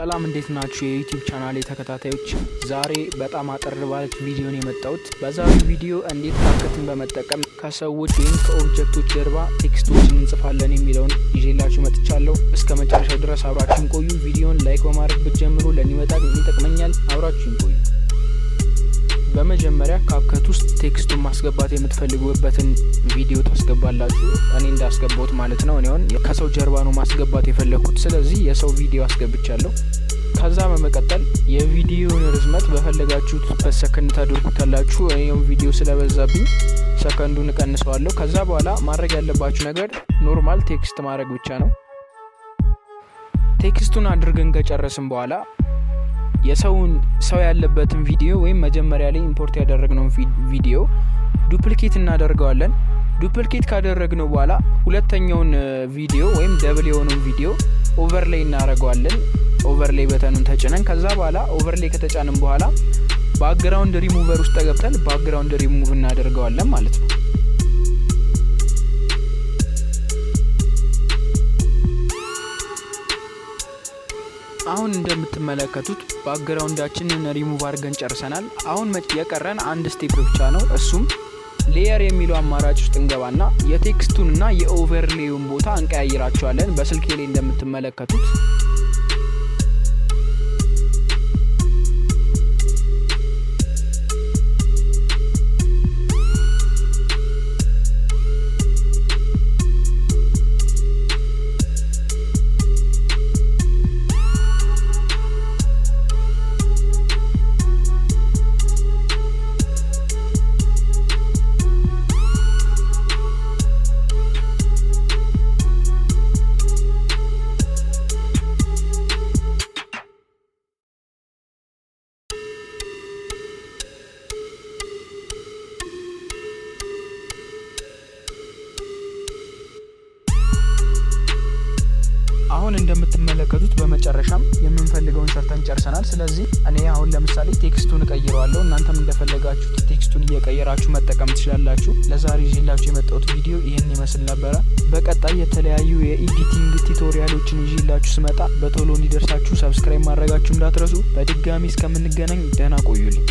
ሰላም እንዴት ናችሁ የዩቲዩብ ቻናሌ ተከታታዮች? ዛሬ በጣም አጠር ባለች ቪዲዮ ነው የመጣሁት። በዛሬው ቪዲዮ እንዴት ካፕከትን በመጠቀም ከሰዎች ወይም ከኦብጀክቶች ጀርባ ቴክስቶችን እንጽፋለን የሚለውን ይዤላችሁ መጥቻለሁ። እስከ መጨረሻው ድረስ አብራችሁን ቆዩ። ቪዲዮን ላይክ በማድረግ ብትጀምሩ ለኔ በጣም ይጠቅመኛል። አብራችሁን ቆዩ። በመጀመሪያ ካፕከት ውስጥ ቴክስቱን ማስገባት የምትፈልጉበትን ቪዲዮ ታስገባላችሁ። እኔ እንዳስገባሁት ማለት ነው። እኔውን ከሰው ጀርባ ነው ማስገባት የፈለኩት። ስለዚህ የሰው ቪዲዮ አስገብቻለሁ። ከዛ በመቀጠል የቪዲዮውን ርዝመት በፈለጋችሁት በሰከንድ ታደርጉታላችሁ። እኔው ቪዲዮ ስለበዛብኝ ሰከንዱን እቀንሰዋለሁ። ከዛ በኋላ ማድረግ ያለባችሁ ነገር ኖርማል ቴክስት ማድረግ ብቻ ነው። ቴክስቱን አድርገን ከጨረስን በኋላ ሰው ያለበትን ቪዲዮ ወይም መጀመሪያ ላይ ኢምፖርት ያደረግነው ቪዲዮ ዱፕሊኬት እናደርገዋለን። ዱፕሊኬት ካደረግነው በኋላ ሁለተኛውን ቪዲዮ ወይም ደብል የሆነውን ቪዲዮ ኦቨርሌይ እናደርገዋለን። ኦቨርሌይ በተኑን ተጭነን ከዛ በኋላ ኦቨርሌይ ከተጫነን በኋላ ባክግራውንድ ሪሙቨር ውስጥ ገብተን ባክግራውንድ ሪሙቭ እናደርገዋለን ማለት ነው። አሁን እንደምትመለከቱት ባክግራውንዳችንን ሪሙቭ አድርገን ጨርሰናል። አሁን የቀረን አንድ ስቴፕ ብቻ ነው። እሱም ሌየር የሚለው አማራጭ ውስጥ እንገባና የቴክስቱንና የኦቨርሌዩን ቦታ እንቀያይራቸዋለን። በስልኬ ላይ እንደምትመለከቱት አሁን እንደምትመለከቱት በመጨረሻም የምንፈልገውን ሰርተን ጨርሰናል። ስለዚህ እኔ አሁን ለምሳሌ ቴክስቱን እቀይረዋለሁ። እናንተም እንደፈለጋችሁት ቴክስቱን እየቀየራችሁ መጠቀም ትችላላችሁ። ለዛሬ ይዤላችሁ የመጣሁት ቪዲዮ ይህን ይመስል ነበረ። በቀጣይ የተለያዩ የኤዲቲንግ ቱቶሪያሎችን ይዤላችሁ ስመጣ በቶሎ እንዲደርሳችሁ ሰብስክራይብ ማድረጋችሁ እንዳትረሱ። በድጋሚ እስከምንገናኝ ደህና ቆዩልኝ።